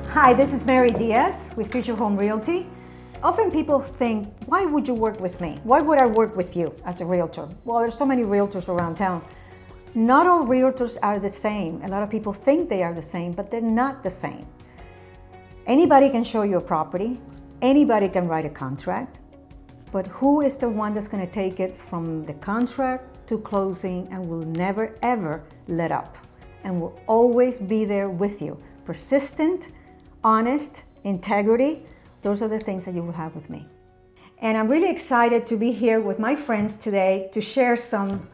Hi, this is Mary Diaz with Future Home Realty. Often people think, why would you work with me? Why would I work with you as a realtor? Well, there's so many realtors around town. Not all realtors are the same. A lot of people think they are the same, but they're not the same. Anybody can show you a property. Anybody can write a contract. But who is the one that's going to take it from the contract to closing and will never, ever let up and will always be there with you? Persistent, honest, integrity, those are the things that you will have with me. And I'm really excited to be here with my friends today to share some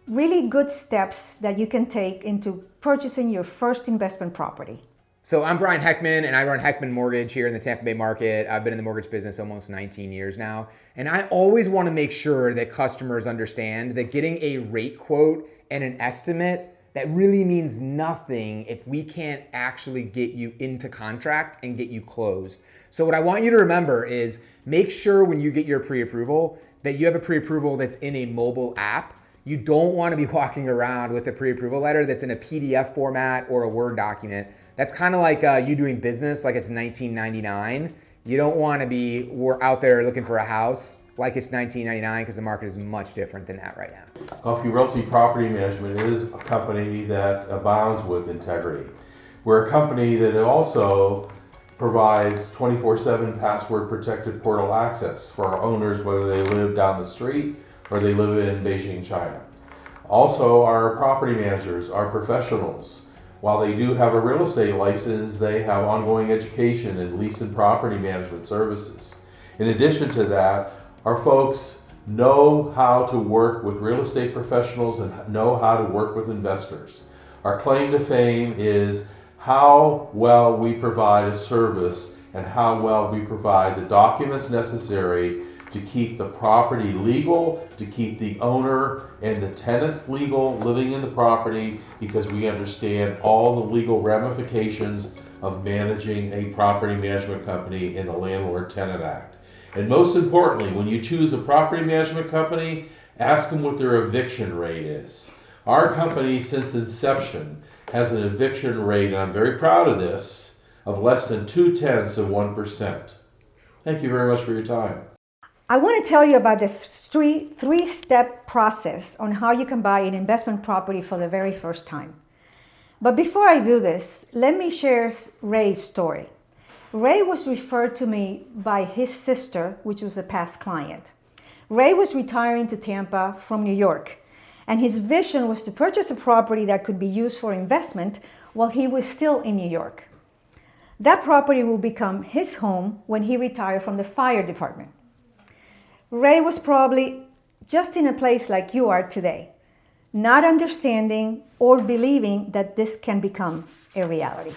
really good steps that you can take into purchasing your first investment property. So I'm Brian Heckman, and I run Heckman Mortgage here in the Tampa Bay market. I've been in the mortgage business almost 19 years now. And I always want to make sure that customers understand that getting a rate quote and an estimate, that really means nothing if we can't actually get you into contract and get you closed. So what I want you to remember is make sure when you get your pre-approval that you have a pre-approval that's in a mobile app. You don't want to be walking around with a pre-approval letter that's in a PDF format or a Word document. That's kind of like you doing business like it's 1999. You don't want to be out there looking for a house like it's 1999 because the market is much different than that right now. Elfie Realty Property Management is a company that abounds with integrity. We're a company that also provides 24/7 password protected portal access for our owners, whether they live down the street or they live in Beijing, China. Also, our property managers are professionals. While they do have a real estate license, they have ongoing education in lease and property management services. In addition to that, our folks know how to work with real estate professionals and know how to work with investors. Our claim to fame is how well we provide a service and how well we provide the documents necessary to keep the property legal, to keep the owner and the tenants legal living in the property, because we understand all the legal ramifications of managing a property management company in the Landlord-Tenant Act. And most importantly, when you choose a property management company, ask them what their eviction rate is. Our company, since inception, has an eviction rate, and I'm very proud of this, of less than 0.2%. Thank you very much for your time. I want to tell you about the three-step process on how you can buy an investment property for the very first time. But before I do this, let me share Ray's story. Ray was referred to me by his sister, which was a past client. Ray was retiring to Tampa from New York, and his vision was to purchase a property that could be used for investment while he was still in New York. That property will become his home when he retired from the fire department. Ray was probably just in a place like you are today, not understanding or believing that this can become a reality.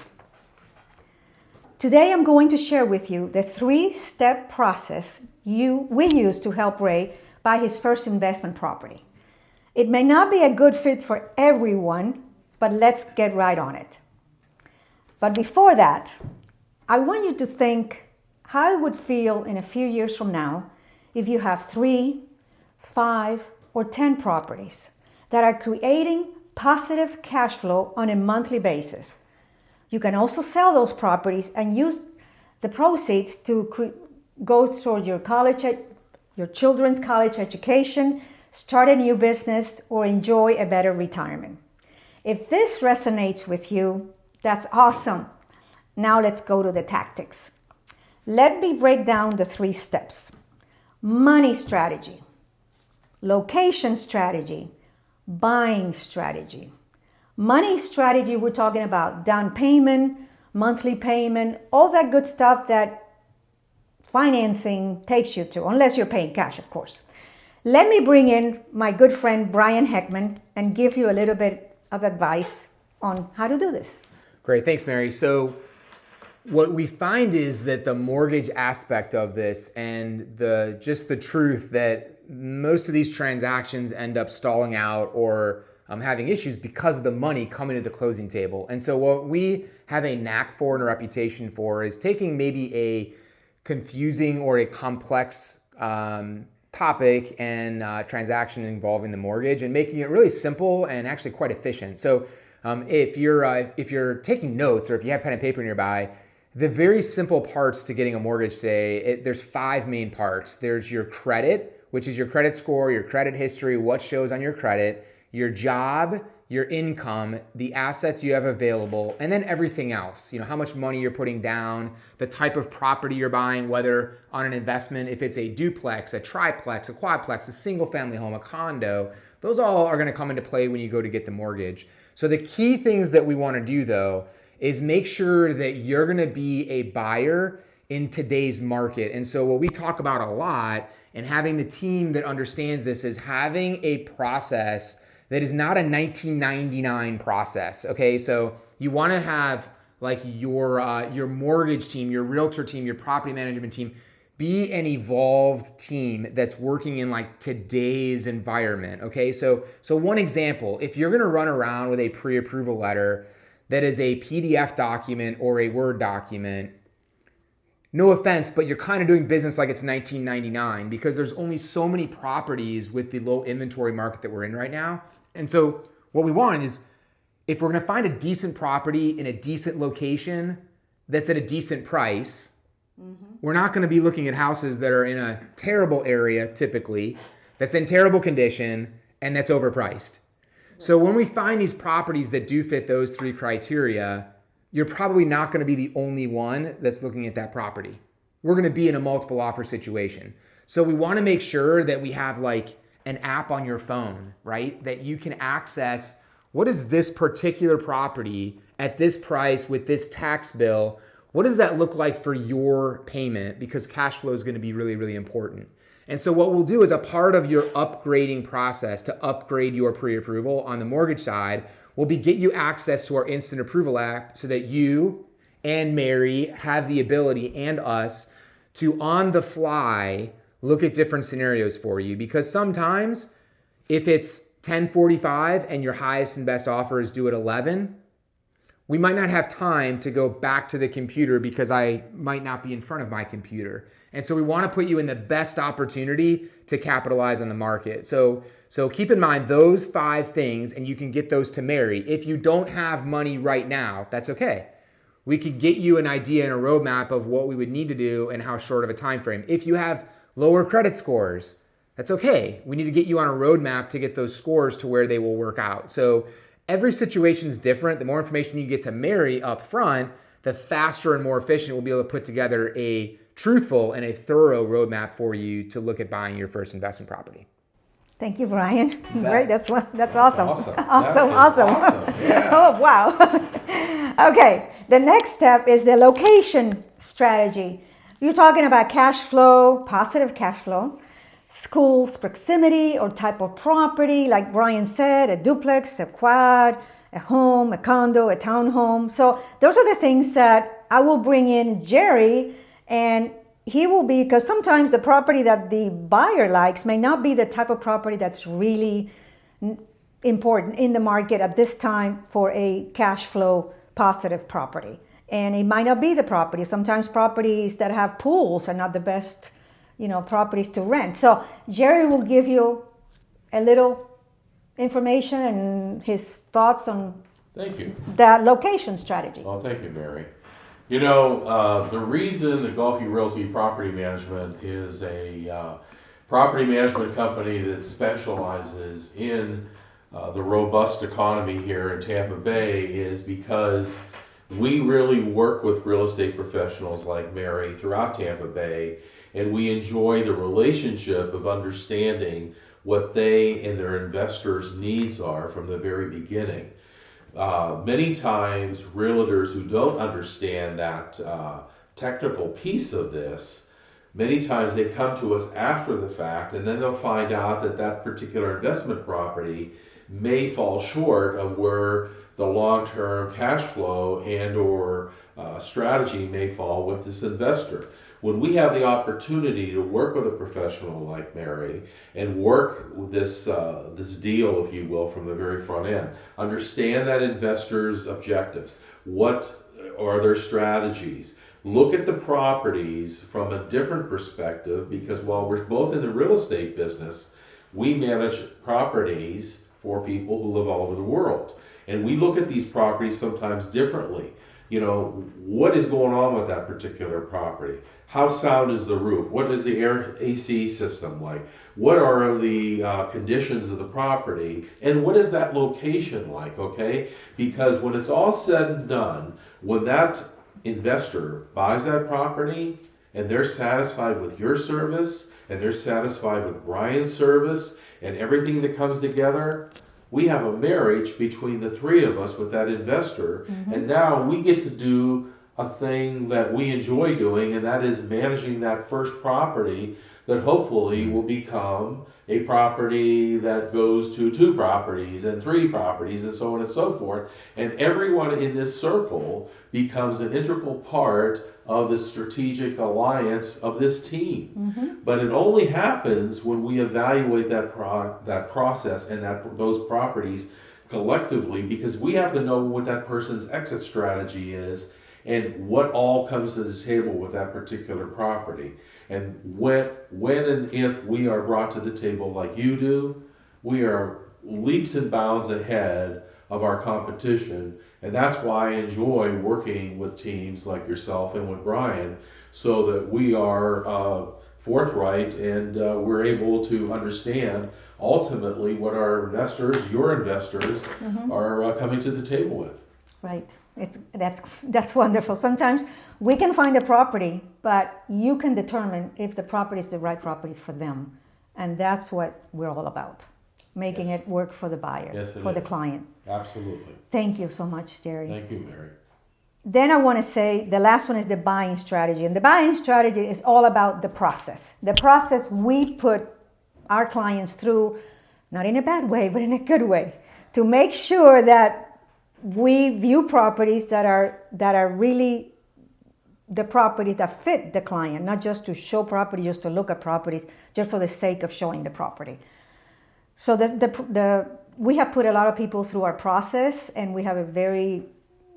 Today, I'm going to share with you the three-step process we use to help Ray buy his first investment property. It may not be a good fit for everyone, but let's get right on it. But before that, I want you to think how it would feel in a few years from now if you have 3, 5, or 10 properties that are creating positive cash flow on a monthly basis. You can also sell those properties and use the proceeds to go toward your children's college education, start a new business, or enjoy a better retirement. If this resonates with you, that's awesome. Now let's go to the tactics. Let me break down the 3 steps. Money strategy, location strategy, buying strategy. Money strategy, we're talking about down payment, monthly payment, all that good stuff that financing takes you to, unless you're paying cash, of course. Let me bring in my good friend Brian Heckman and give you a little bit of advice on how to do this. Great, thanks, Mary. So what we find is that the mortgage aspect of this and the truth that most of these transactions end up stalling out or having issues because of the money coming to the closing table. And so what we have a knack for and a reputation for is taking maybe a confusing or a complex topic and transaction involving the mortgage and making it really simple and actually quite efficient. So If you're taking notes or if you have pen and paper nearby, the very simple parts to getting a mortgage today, there's 5 main parts. There's your credit, which is your credit score, your credit history, what shows on your credit, your job, your income, the assets you have available, and then everything else. How much money you're putting down, the type of property you're buying, whether on an investment, if it's a duplex, a triplex, a quadplex, a single family home, a condo, those all are gonna come into play when you go to get the mortgage. So the key things that we wanna do though, is make sure that you're gonna be a buyer in today's market. And so what we talk about a lot, and having the team that understands this, is having a process that is not a 1999 process, okay? So you wanna have like your mortgage team, your realtor team, your property management team, be an evolved team that's working in like today's environment, okay? So one example, if you're gonna run around with a pre-approval letter that is a PDF document or a Word document, no offense, but you're kind of doing business like it's 1999 because there's only so many properties with the low inventory market that we're in right now. And so what we want is, if we're gonna find a decent property in a decent location that's at a decent price, we're not gonna be looking at houses that are in a terrible area typically, that's in terrible condition, and that's overpriced. So when we find these properties that do fit those 3 criteria, you're probably not gonna be the only one that's looking at that property. We're gonna be in a multiple offer situation. So we wanna make sure that we have like an app on your phone, right? That you can access, what is this particular property at this price with this tax bill? What does that look like for your payment? Because cash flow is gonna be really, really important. And so what we'll do is, a part of your upgrading process to upgrade your pre-approval on the mortgage side will be get you access to our instant approval app so that you and Mary have the ability, and us, to on the fly look at different scenarios for you. Because sometimes if it's 10:45 and your highest and best offer is due at 11, we might not have time to go back to the computer because I might not be in front of my computer. And so we want to put you in the best opportunity to capitalize on the market. So keep in mind those 5 things, and you can get those to Mary. If you don't have money right now, that's okay. We could get you an idea and a roadmap of what we would need to do and how short of a time frame. If you have lower credit scores, that's okay. We need to get you on a roadmap to get those scores to where they will work out. So every situation is different. The more information you get to Mary up front, the faster and more efficient we'll be able to put together a truthful and a thorough roadmap for you to look at buying your first investment property. Thank you, Brian. Great, that's awesome. Awesome. Awesome. Yeah. Oh, wow. Okay, the next step is the location strategy. You're talking about cash flow, positive cash flow, schools, proximity, or type of property, like Brian said, a duplex, a quad, a home, a condo, a townhome. So those are the things that I will bring in Jerry, and he will be, because sometimes the property that the buyer likes may not be the type of property that's really important in the market at this time for a cash flow positive property. And it might not be the property. Sometimes properties that have pools are not the best, properties to rent. So Jerry will give you a little information and his thoughts on Thank you. the location strategy. Well, thank you, Mary. The reason that Gulfview Realty Property Management is a property management company that specializes in the robust economy here in Tampa Bay is because we really work with real estate professionals like Mary throughout Tampa Bay, and we enjoy the relationship of understanding what they and their investors' needs are from the very beginning. Many times, realtors who don't understand that technical piece of this, many times they come to us after the fact, and then they'll find out that that particular investment property may fall short of where the long-term cash flow and or strategy may fall with this investor. When we have the opportunity to work with a professional like Mary and work with this deal, if you will, from the very front end, understand that investor's objectives, what are their strategies, look at the properties from a different perspective, because while we're both in the real estate business, we manage properties for people who live all over the world. And we look at these properties sometimes differently. What is going on with that particular property? How sound is the roof? What is the air AC system like? What are the conditions of the property? And what is that location like, okay? Because when it's all said and done, when that investor buys that property and they're satisfied with your service and they're satisfied with Brian's service and everything that comes together, we have a marriage between the three of us with that investor. And now we get to do a thing that we enjoy doing, and that is managing that first property that hopefully will become a property that goes to 2 properties and 3 properties and so on and so forth. And everyone in this circle becomes an integral part of the strategic alliance of this team. But it only happens when we evaluate that process and those properties collectively, because we have to know what that person's exit strategy is and what all comes to the table with that particular property. And when and if we are brought to the table like you do, we are leaps and bounds ahead of our competition. And that's why I enjoy working with teams like yourself and with Brian, so that we are forthright and we're able to understand ultimately what our investors, your investors, are coming to the table with. Right. That's wonderful. Sometimes we can find a property, but you can determine if the property is the right property for them. And that's what we're all about, making it work for the buyer, for the client. Absolutely. Thank you so much, Jerry. Thank you, Mary. Then I want to say the last one is the buying strategy. And the buying strategy is all about the process. The process we put our clients through, not in a bad way, but in a good way, to make sure that we view properties that are really the properties that fit the client, not just to show property, just to look at properties, just for the sake of showing the property. So we have put a lot of people through our process, and we have a very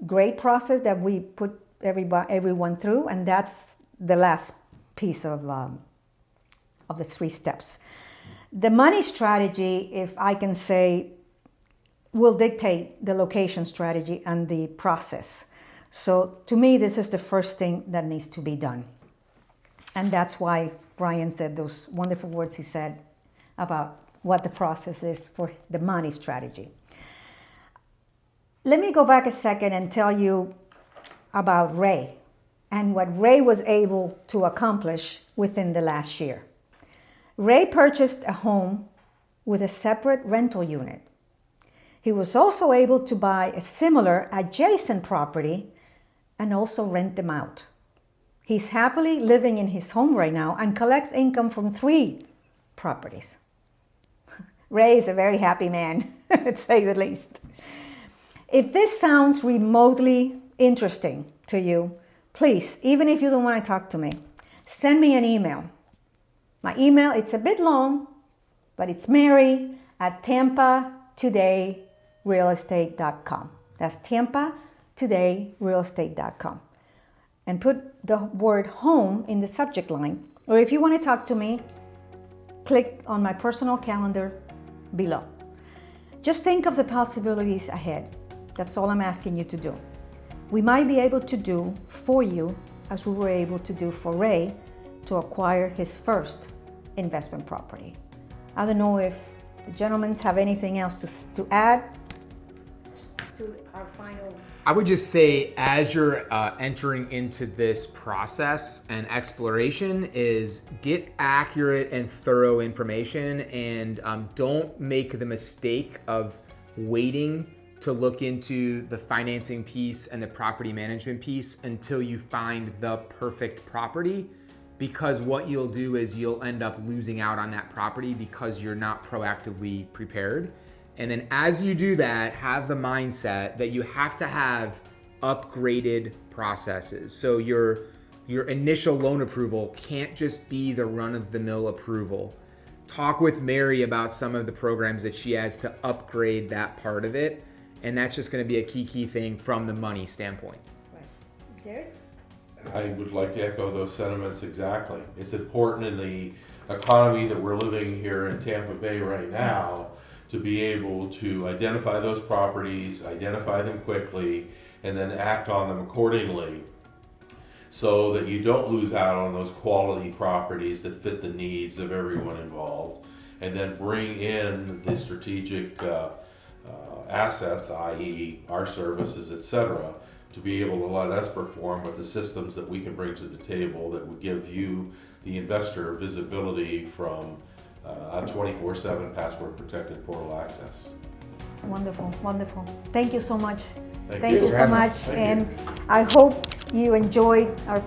great process that we put everyone through, and that's the last piece of the 3 steps. The money strategy, if I can say, will dictate the location strategy and the process. So to me, this is the first thing that needs to be done. And that's why Brian said those wonderful words he said about what the process is for the money strategy. Let me go back a second and tell you about Ray and what Ray was able to accomplish within the last year. Ray purchased a home with a separate rental unit. He was also able to buy a similar adjacent property and also rent them out. He's happily living in his home right now and collects income from 3 properties. Ray is a very happy man, to say the least. If this sounds remotely interesting to you, please, even if you don't want to talk to me, send me an email. My email, it's a bit long, but it's Mary@TampaTodayRealEstate.com. That's TampaTodayRealEstate.com. And put the word home in the subject line. Or if you want to talk to me, click on my personal calendar below. Just think of the possibilities ahead. That's all I'm asking you to do. We might be able to do for you as we were able to do for Ray to acquire his first investment property. I don't know if the gentlemen have anything else to add to our final. I would just say, as you're entering into this process and exploration, is get accurate and thorough information, and don't make the mistake of waiting to look into the financing piece and the property management piece until you find the perfect property, because what you'll do is you'll end up losing out on that property because you're not proactively prepared. And then as you do that, have the mindset that you have to have upgraded processes. So your initial loan approval can't just be the run-of-the-mill approval. Talk with Mary about some of the programs that she has to upgrade that part of it. And that's just going to be a key thing from the money standpoint. Right. Jared? I would like to echo those sentiments exactly. It's important in the economy that we're living here in Tampa Bay right now to be able to identify those properties, identify them quickly, and then act on them accordingly, so that you don't lose out on those quality properties that fit the needs of everyone involved, and then bring in the strategic assets, i.e. our services, etc., to be able to let us perform with the systems that we can bring to the table that would give you, the investor, visibility from a 24/7 password protected portal access. Wonderful, wonderful. Thank you so much. Thank you you. so much. Thank And you. I hope you enjoyed our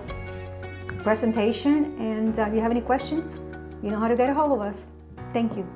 presentation. And if you have any questions, you know how to get a hold of us. Thank you.